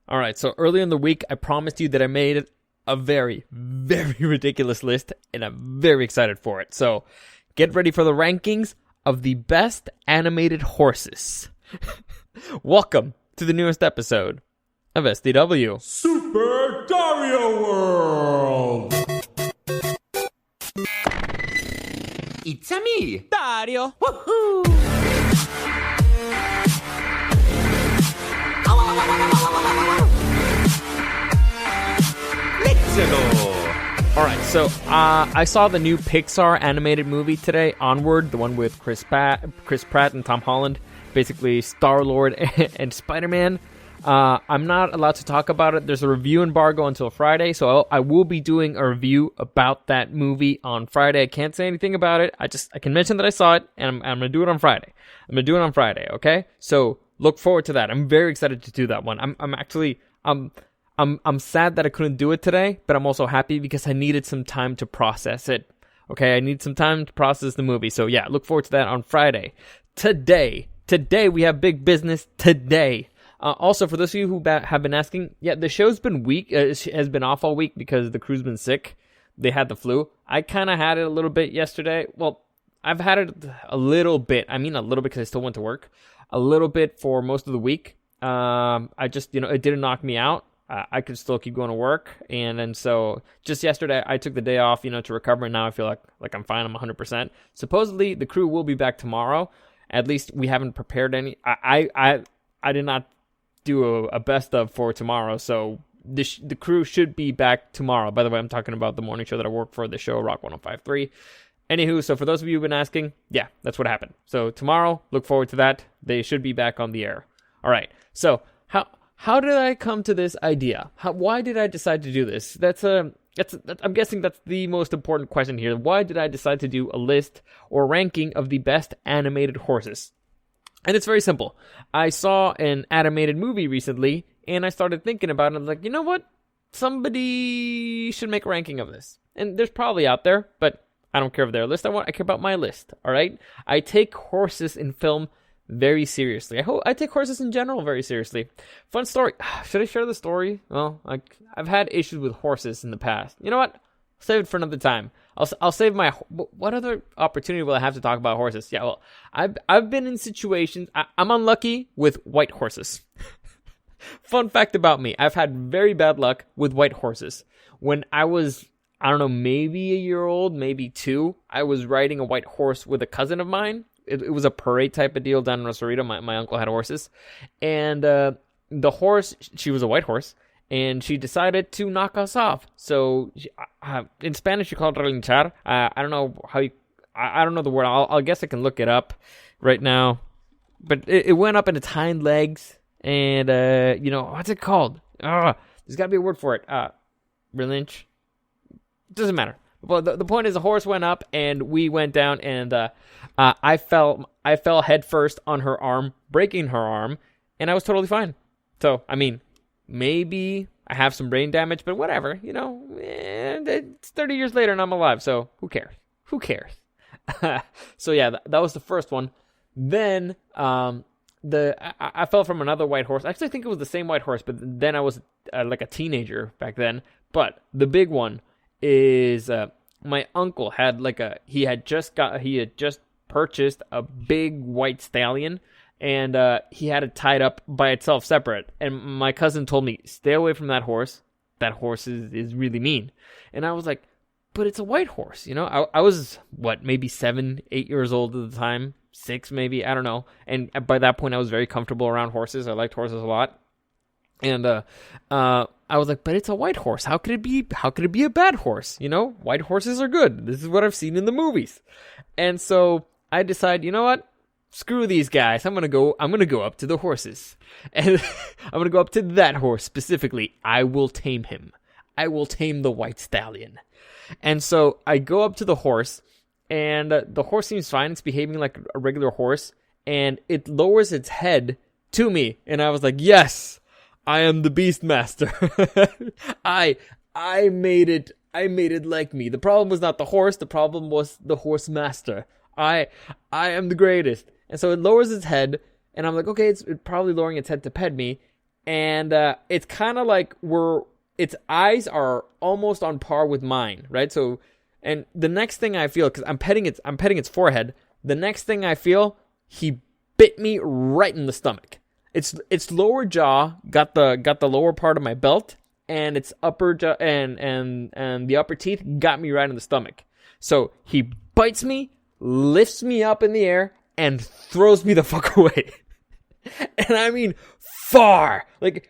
All right, so earlier in the week, I promised you that I made a very, very ridiculous list, and I'm very excited for it. So get ready for the rankings of the best animated horses. Welcome to the newest episode of SDW. Super Dario World! It's a me, Dario! Woohoo! Let's go! Alright, so I saw the new Pixar animated movie today, Onward, the one with Chris Pratt and Tom Holland, basically Star-Lord and Spider-Man. I'm not allowed to talk about it. There's a review embargo until Friday, so I will be doing a review about that movie on Friday. I can't say anything about it. I can mention that I saw it, and I'm going to do it on Friday. Okay? So look forward to that. I'm very excited to do that one. I'm sad that I couldn't do it today, but I'm also happy because I needed some time to process it. Okay, I need some time to process the movie. So yeah, look forward to that on Friday. Today we have big business today. Also, for those of you who have been asking, yeah, the show's been weak. Has been off all week because the crew's been sick. They had the flu. I kind of had it a little bit yesterday. Well, I've had it a little bit. I mean a little bit because I still went to work. A little bit for most of the week. I just, it didn't knock me out. I could still keep going to work, and then so just yesterday I took the day off, to recover, and now I feel like I'm fine. I'm 100%. Supposedly the crew will be back tomorrow. At least we haven't prepared any. I did not do a best of for tomorrow, so the crew should be back tomorrow. By the way, I'm talking about the morning show that I work for, the show Rock 105.3. Anywho, so for those of you who've been asking, yeah, that's what happened. So tomorrow, look forward to that. They should be back on the air. All right. So how did I come to this idea? Why did I decide to do this? I'm guessing that's the most important question here. Why did I decide to do a list or ranking of the best animated horses? And it's very simple. I saw an animated movie recently, and I started thinking about it. I'm like, you know what? Somebody should make a ranking of this. And there's probably out there, but I don't care if they're a list. I care about my list, all right? I take horses in film very seriously. I take horses in general very seriously. Fun story. Should I share the story? Well, I've had issues with horses in the past. You know what? Save it for another time. I'll save my. What other opportunity will I have to talk about horses? Yeah, well, I've been in situations. I'm unlucky with white horses. Fun fact about me: I've had very bad luck with white horses. When I was, I don't know, maybe a year old, maybe 2, I was riding a white horse with a cousin of mine. It was a parade type of deal down in Rosarito. My uncle had horses. And the horse, she was a white horse, and she decided to knock us off. So in Spanish, you call it relinchar. I don't know how you... I don't know the word. I guess I can look it up right now. But it went up in its hind legs, and, what's it called? There's got to be a word for it. Relinch? Doesn't matter. Well, the point is the horse went up, and we went down, and I fell head first on her arm, breaking her arm, and I was totally fine. So, I mean, maybe I have some brain damage, but whatever, it's 30 years later and I'm alive, so who cares? So yeah, that was the first one. Then I fell from another white horse. I actually think it was the same white horse, but then I was like a teenager back then. But the big one is my uncle had he had just purchased a big white stallion, and he had it tied up by itself separate, and my cousin told me, stay away from that horse. That horse is really mean. And I was like, but it's a white horse, I was maybe 7, 8 years old at the time, 6 maybe, I don't know. And by that point I was very comfortable around horses. I liked horses a lot. And I was like, but it's a white horse. How could it be a bad horse? White horses are good. This is what I've seen in the movies. And so I decide, you know what? Screw these guys. I'm gonna go up to the horses. And I'm gonna go up to that horse specifically. I will tame him. I will tame the white stallion. And so I go up to the horse, and the horse seems fine. It's behaving like a regular horse, and it lowers its head to me. And I was like, yes, I am the Beastmaster. I made it like me. The problem was not the horse. The problem was the horse master. I am the greatest. And so it lowers its head, and I'm like, okay, it's probably lowering its head to pet me. and it's kind of like its eyes are almost on par with mine, right? So, and the next thing I feel, because I'm petting its forehead, the next thing I feel, he bit me right in the stomach. Its lower jaw got the lower part of my belt, and its upper jaw and the upper teeth got me right in the stomach. So he bites me, lifts me up in the air, and throws me the fuck away. And I mean far. I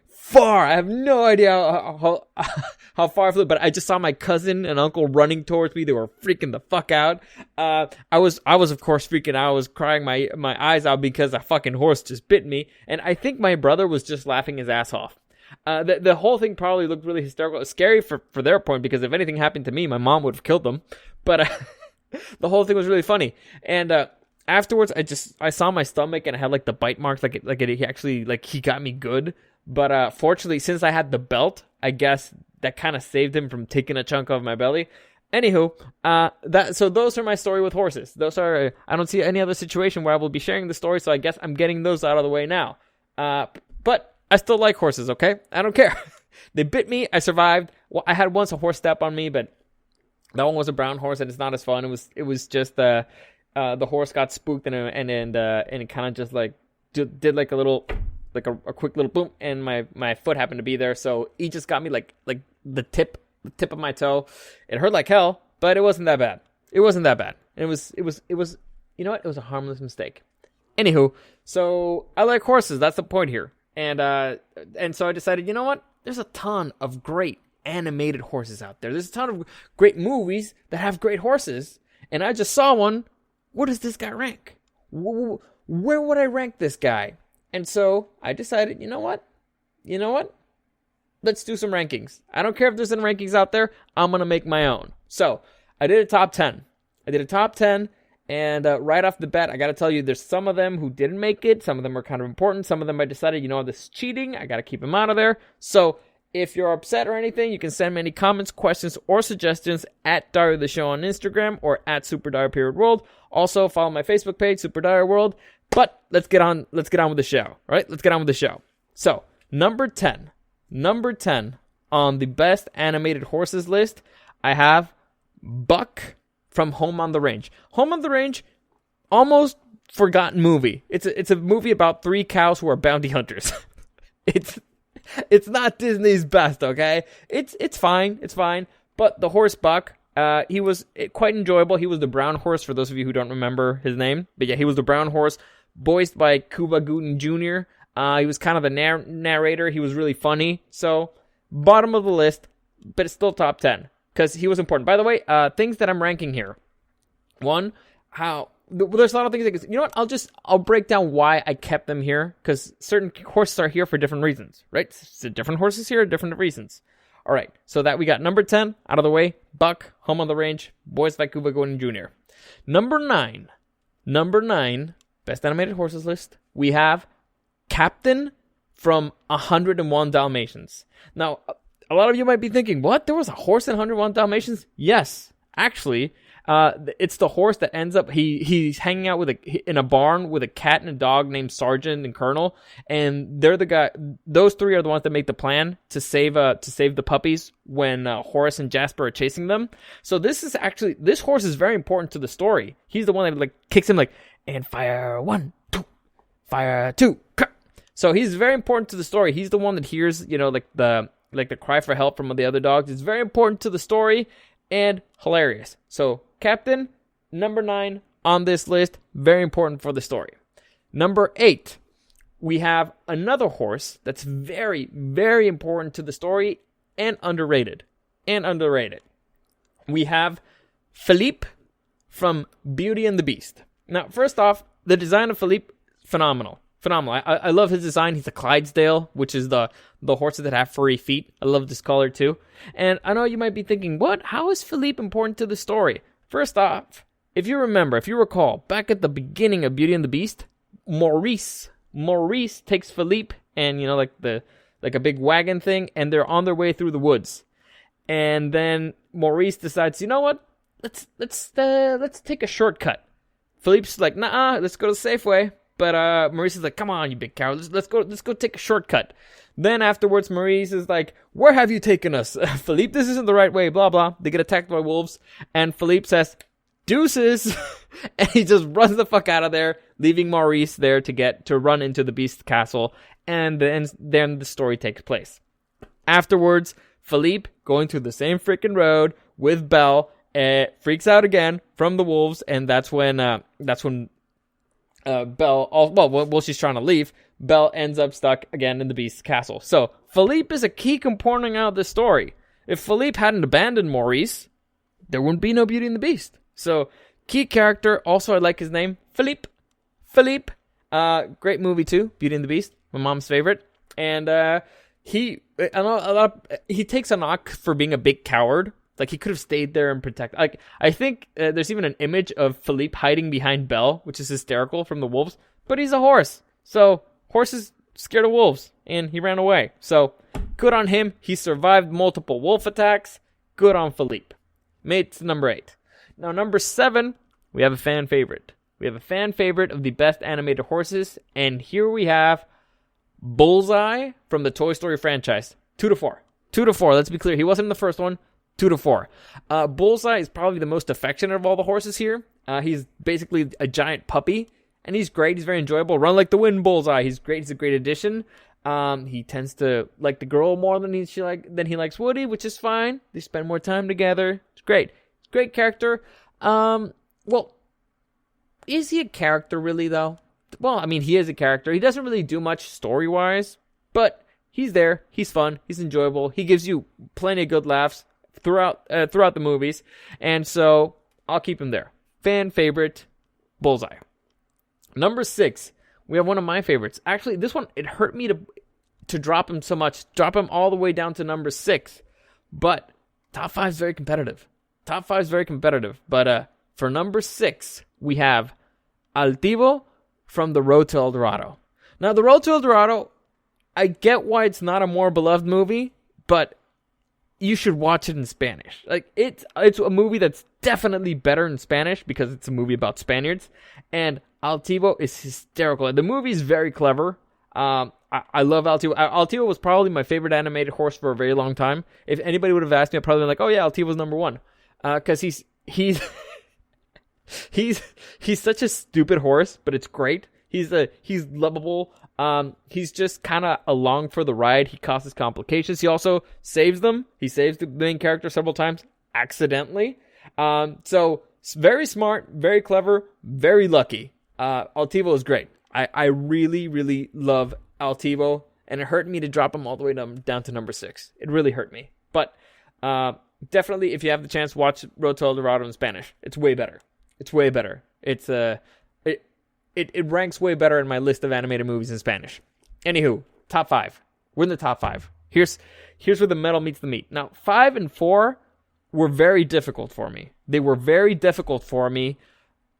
have no idea how far I flew, but I just saw my cousin and uncle running towards me. They were freaking the fuck out. I was of course freaking out. I was crying my eyes out because a fucking horse just bit me, and I think my brother was just laughing his ass off. The whole thing probably looked really hysterical. It's scary for their point, because if anything happened to me, my mom would have killed them. But the whole thing was really funny. And afterwards, I saw my stomach and I had like the bite marks, he got me good. But fortunately, since I had the belt, I guess that kind of saved him from taking a chunk of my belly. Anywho, so those are my story with horses. I don't see any other situation where I will be sharing the story, so I guess I'm getting those out of the way now. But I still like horses, okay? I don't care. They bit me, I survived. Well, I had once a horse step on me, but that one was a brown horse, and it's not as fun. It was just the horse got spooked, and it kind of just like did like a little, like a quick little boom, and my foot happened to be there, so he just got me like the tip of my toe. It hurt like hell, but it wasn't that bad. It was you know what? It was a harmless mistake. Anywho, so I like horses. That's the point here. And so I decided, you know what? There's a ton of great animated horses out there. There's a ton of great movies that have great horses, and I just saw one. What does this guy rank? Where would I rank this guy? And so I decided, you know what? Let's do some rankings. I don't care if there's any rankings out there. I'm going to make my own. So I did a top 10. And right off the bat, I got to tell you, there's some of them who didn't make it. Some of them are kind of important. Some of them I decided, this is cheating. I got to keep them out of there. So if you're upset or anything, you can send me any comments, questions, or suggestions at Dario the Show on Instagram or at Super Dario World. Also, follow my Facebook page, Super Dario World. But let's get on with the show. All right, let's get on with the show. So number 10 on the best animated horses list, I have Buck from Home on the Range. Home on the Range, almost forgotten movie. It's a movie about 3 cows who are bounty hunters. It's not Disney's best, okay? It's fine. But the horse Buck, he was quite enjoyable. He was the brown horse, for those of you who don't remember his name. But yeah, he was the brown horse, voiced by Cuba Gooding Jr. He was kind of the narrator. He was really funny. So, bottom of the list, but it's still top 10. Because he was important. By the way, things that I'm ranking here. One, there's a lot of things. You know what? I'll break down why I kept them here. Because certain horses are here for different reasons, right? So different horses here, different reasons. All right. So that we got number 10 out of the way. Buck, Home on the Range, voiced by Cuba Gooding Jr. Number 9, best animated horses list. We have Captain from 101 Dalmatians. Now, a lot of you might be thinking, what? There was a horse in 101 Dalmatians? Yes. Actually, it's the horse that ends up, he's hanging out in a barn with a cat and a dog named Sergeant and Colonel, and they're the guy, those 3 are the ones that make the plan to save the puppies when Horace and Jasper are chasing them. So this horse is very important to the story. He's the one that kicks him and fire 1, 2, fire 2. So he's very important to the story. He's the one that hears, the cry for help from the other dogs. It's very important to the story and hilarious. So, Captain, number 9 on this list, very important for the story. Number 8, we have another horse that's very, very important to the story and underrated. We have Philippe from Beauty and the Beast. Now, first off, the design of Philippe, phenomenal. I love his design. He's a Clydesdale, which is the horses that have furry feet. I love this color too. And I know you might be thinking, what? How is Philippe important to the story? First off, if you recall, back at the beginning of Beauty and the Beast, Maurice takes Philippe and, like a big wagon thing, and they're on their way through the woods. And then Maurice decides, you know what? Let's take a shortcut. Philippe's like, nah, let's go to the Safeway. But Maurice is like, come on, you big cow. Let's go take a shortcut. Then afterwards, Maurice is like, where have you taken us? Philippe, this isn't the right way, blah, blah. They get attacked by wolves. And Philippe says, deuces. And he just runs the fuck out of there, leaving Maurice there to run into the beast castle. And then the story takes place. Afterwards, Philippe, going through the same freaking road with Belle, freaks out again from the wolves. And that's when Belle, while she's trying to leave, Belle ends up stuck again in the beast's castle. So Philippe is a key component out of this story. If Philippe hadn't abandoned Maurice, there wouldn't be no Beauty and the Beast. So key character. Also, I like his name, Philippe. Philippe. Great movie too, Beauty and the Beast, my mom's favorite. And he takes a knock for being a big coward. Like, he could have stayed there and protect. Like, I think there's even an image of Philippe hiding behind Belle, which is hysterical, from the wolves. But he's a horse. So, horse is scared of wolves. And he ran away. So, good on him. He survived multiple wolf attacks. Good on Philippe. Made it to number 8. Now, number 7, we have a fan favorite. We have a fan favorite of the best animated horses. And here we have Bullseye from the Toy Story franchise. 2 to 4. 2 to 4. Let's be clear. He wasn't in the first one. 2 to 4. Bullseye is probably the most affectionate of all the horses here. He's basically a giant puppy, and he's great. He's very enjoyable. Run like the wind, Bullseye. He's great. He's a great addition. He tends to like the girl more than he likes Woody, which is fine. They spend more time together. It's great. It's a great character. Well, is he a character really though? Well, I mean, he is a character. He doesn't really do much story-wise, but he's there. He's fun. He's enjoyable. He gives you plenty of good laughs throughout the movies, and so I'll keep him there. Fan favorite, Bullseye. Number 6, we have one of my favorites. Actually, this one, it hurt me to drop him so much, drop him all the way down to number 6, but top 5 is very competitive. But for number 6, we have Altivo from The Road to El Dorado. Now, The Road to El Dorado, I get why it's not a more beloved movie, but you should watch it in Spanish. Like, it's a movie that's definitely better in Spanish because it's a movie about Spaniards. And Altivo is hysterical. The movie is very clever. I love Altivo. Altivo was probably my favorite animated horse for a very long time. If anybody would have asked me, I'd probably be like, oh yeah, Altivo's number 1. Because he's such a stupid horse, but it's great. He's lovable. He's just kind of along for the ride. He causes complications. He also saves them. He saves the main character several times accidentally. So very smart, very clever, very lucky. Altivo is great. I really, really love Altivo, and it hurt me to drop him all the way down to number 6. It really hurt me. But definitely, if you have the chance, watch Road to El Dorado in Spanish. It's way better. It ranks way better in my list of animated movies in Spanish. Anywho, top 5. We're in the top 5. Here's where the metal meets the meat. Now, 5 and 4 were very difficult for me. They were very difficult for me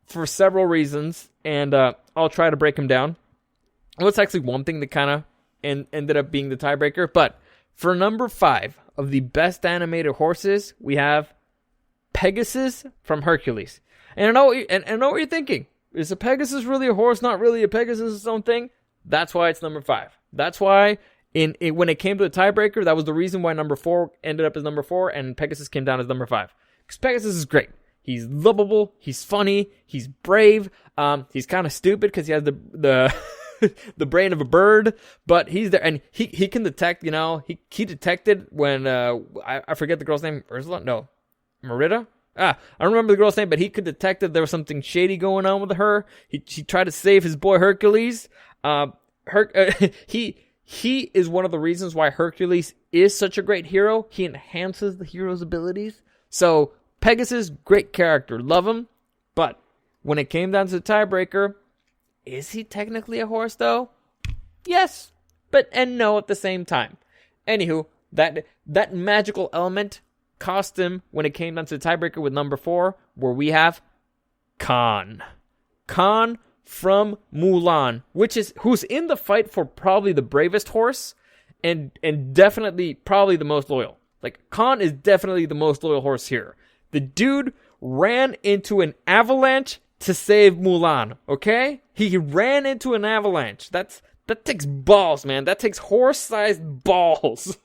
for several reasons, and I'll try to break them down. Well, it's actually one thing that kind of ended up being the tiebreaker, but for number 5 of the best animated horses, we have Pegasus from Hercules. And I know what you're thinking. Is a Pegasus really a horse? Not really a Pegasus its own thing? That's why it's number 5. That's why when it came to the tiebreaker, that was the reason why number 4 ended up as number 4 and Pegasus came down as number 5. Because Pegasus is great. He's lovable. He's funny. He's brave. He's kind of stupid because he has the the brain of a bird, but he's there, and he can detect. He detected when I forget the girl's name. Ursula? No, Merida. I don't remember the girl's name, but he could detect that there was something shady going on with her. He tried to save his boy Hercules. He is one of the reasons why Hercules is such a great hero. He enhances the hero's abilities. So Pegasus, great character, love him. But when it came down to the tiebreaker, is he technically a horse though? Yes, but and no at the same time. Anywho, that magical element cost him when it came down to the tiebreaker with number 4, where we have Khan. Khan from Mulan, who's in the fight for probably the bravest horse and definitely probably the most loyal. Like, Khan is definitely the most loyal horse here. The dude ran into an avalanche to save Mulan, okay? He ran into an avalanche. That's That takes balls, man. That takes horse-sized balls.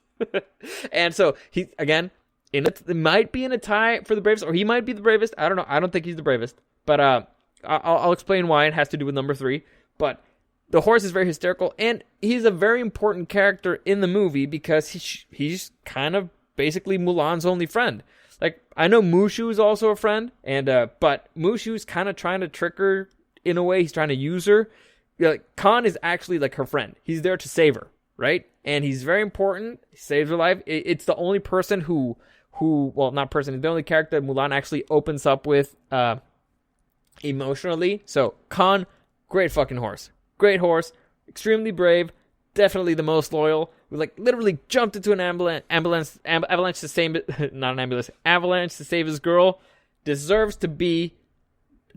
And so he again, it might be in a tie for the bravest, or he might be the bravest. I don't know. I don't think he's the bravest, but I'll explain why. It has to do with number 3. But the horse is very hysterical, and he's a very important character in the movie because he's kind of basically Mulan's only friend. Like, I know Mushu is also a friend, and but Mushu's kind of trying to trick her in a way. He's trying to use her. Like, Khan is actually like her friend. He's there to save her, right? And he's very important. He saves her life. It's the only person who well, not person. It's the only character that Mulan actually opens up with emotionally. So Khan, great fucking horse. Great horse. Extremely brave. Definitely the most loyal. We like literally jumped into an avalanche to save not an ambulance, avalanche to save his girl. Deserves to be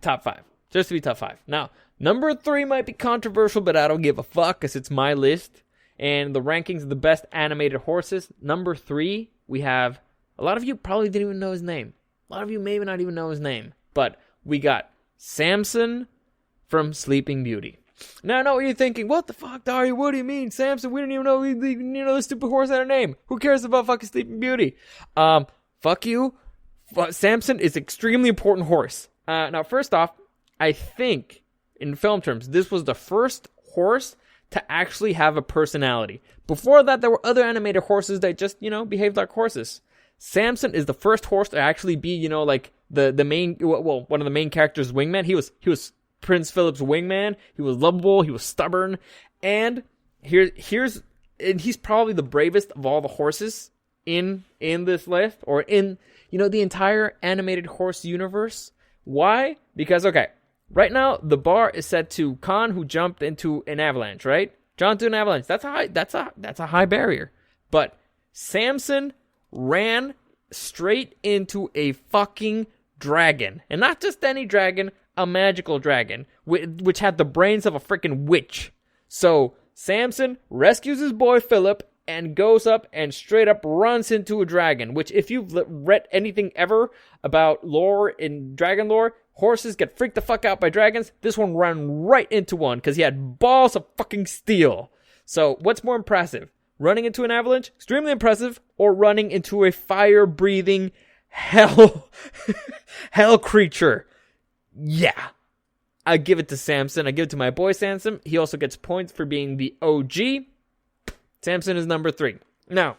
top 5. Deserves to be top 5. Now, number 3 might be controversial, but I don't give a fuck because it's my list. And the rankings of the best animated horses. Number 3, we have, a lot of you probably didn't even know his name. A lot of you maybe not even know his name. But we got Samson from Sleeping Beauty. Now I know what you're thinking. What the fuck, Dario? What do you mean? Samson? We didn't even know the stupid horse had a name. Who cares about fucking Sleeping Beauty? Fuck you. Samson is an extremely important horse. Now, first off, I think, in film terms, this was the first horse to actually have a personality. Before that, there were other animated horses that just, behaved like horses. Samson is the first horse to actually be, like the main, well, one of the main characters' wingman. He was Prince Philip's wingman. He was lovable. He was stubborn, and he's probably the bravest of all the horses in this list, or in the entire animated horse universe. Why? Because right now the bar is set to Khan, who jumped into an avalanche. Right, jumped into an avalanche. That's a high barrier. But Samson ran straight into a fucking dragon, and not just any dragon, a magical dragon, which had the brains of a freaking witch. So Samson rescues his boy Philip and goes up and straight up runs into a dragon, which, if you've read anything ever about lore in dragon lore, horses get freaked the fuck out by dragons. This one ran right into one because he had balls of fucking steel. So what's more impressive? Running into an avalanche, extremely impressive, or running into a fire-breathing hell creature? Yeah. I give it to Samson. I give it to my boy Samson. He also gets points for being the OG. Samson is number 3. Now,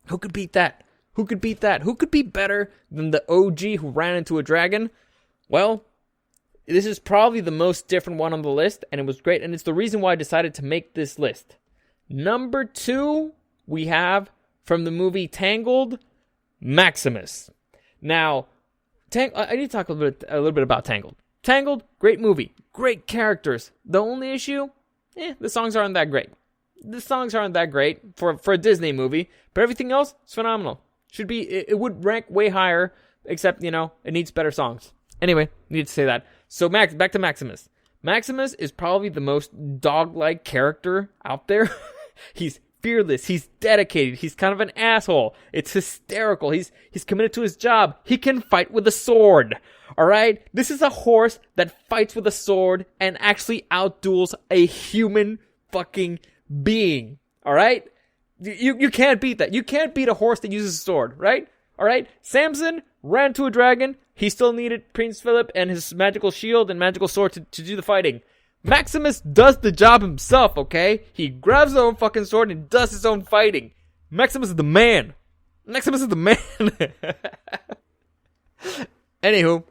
who could beat that? Who could beat that? Who could be better than the OG who ran into a dragon? Well, this is probably the most different one on the list, and it was great, and it's the reason why I decided to make this list. Number 2, we have, from the movie Tangled, Maximus. Now, I need to talk a little bit about Tangled. Tangled, great movie, great characters. The only issue, the songs aren't that great. The songs aren't that great for a Disney movie, but everything else is phenomenal. It would rank way higher, except, it needs better songs. Anyway, need to say that. So back to Maximus. Maximus is probably the most dog-like character out there. He's fearless. He's dedicated. He's kind of an asshole. It's hysterical. He's committed to his job. He can fight with a sword. All right? This is a horse that fights with a sword and actually outduels a human fucking being. All right? You can't beat that. You can't beat a horse that uses a sword, right? All right? Samson ran to a dragon. He still needed Prince Philip and his magical shield and magical sword to do the fighting. Maximus does the job himself, okay? He grabs his own fucking sword and does his own fighting. Maximus is the man. Maximus is the man. Anywho,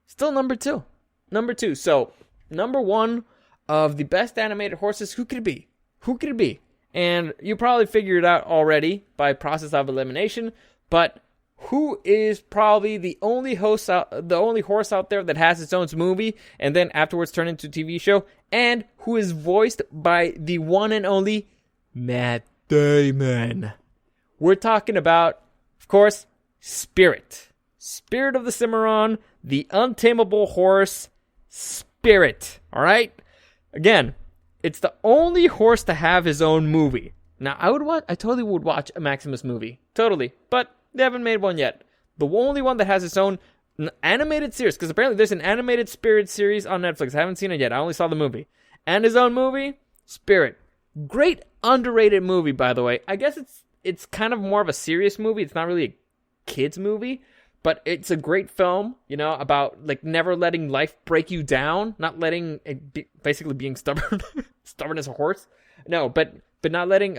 still number 2. Number 2. So, number 1 of the best animated horses, who could it be? Who could it be? And you probably figured it out already by process of elimination, but who is probably the only horse out there that has its own movie and then afterwards turned into a TV show, and who is voiced by the one and only Matt Damon? We're talking about, of course, Spirit. Spirit of the Cimarron, the untamable horse, Spirit. All right? Again, it's the only horse to have his own movie. Now, I totally would watch a Maximus movie. Totally. But they haven't made one yet. The only one that has its own animated series, because apparently there's an animated Spirit series on Netflix. I haven't seen it yet. I only saw the movie. And his own movie, Spirit. Great underrated movie, by the way. I guess it's kind of more of a serious movie. It's not really a kids movie, but it's a great film, you know, about like never letting life break you down, not letting it basically being stubborn, stubborn as a horse. No, but not letting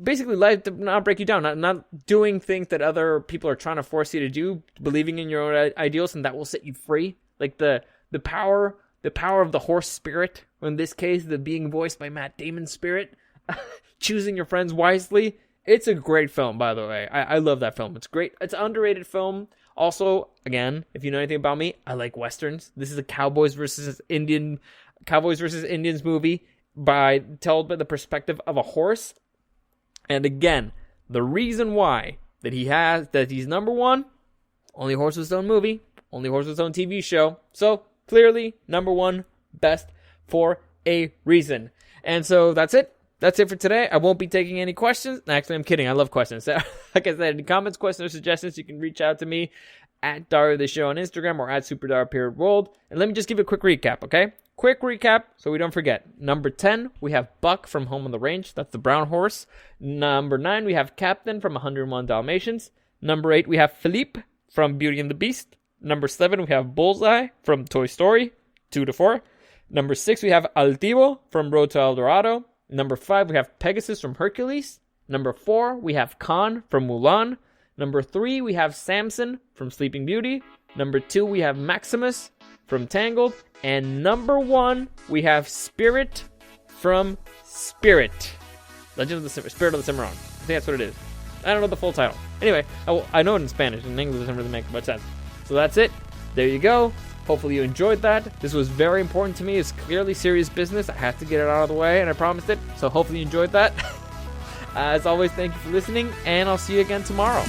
basically life not break you down, not doing things that other people are trying to force you to do, believing in your own ideals, and that will set you free. Like the power of the horse spirit, or in this case, the being voiced by Matt Damon's spirit, choosing your friends wisely. It's a great film, by the way. I love that film. It's great. It's an underrated film. Also, again, if you know anything about me, I like westerns. This is a Cowboys versus Indians movie told by the perspective of a horse. And again, the reason why that he's number one, only horse with his own movie, only horse with his own TV show. So clearly, number one, best for a reason. And so that's it. That's it for today. I won't be taking any questions. Actually, I'm kidding. I love questions. Like I said, any comments, questions, or suggestions, you can reach out to me at Dario the Show on Instagram or at SuperDario_World. And let me just give you a quick recap, okay? Quick recap so we don't forget. Number 10, we have Buck from Home on the Range. That's the brown horse. Number 9, we have Captain from 101 Dalmatians. Number 8, we have Philippe from Beauty and the Beast. Number 7, we have Bullseye from Toy Story, 2 to 4. Number 6, we have Altivo from Road to El Dorado. Number 5, we have Pegasus from Hercules. Number 4, we have Khan from Mulan. Number 3, we have Samson from Sleeping Beauty. Number 2, we have Maximus from Tangled. And number 1, we have Spirit from Spirit. Legend of the Spirit of the Cimarron. I think that's what it is. I don't know the full title. Anyway, I know it in Spanish. In English, it doesn't really make much sense. So that's it. There you go. Hopefully you enjoyed that. This was very important to me. It's clearly serious business. I had to get it out of the way, and I promised it. So hopefully you enjoyed that. As always, thank you for listening, and I'll see you again tomorrow.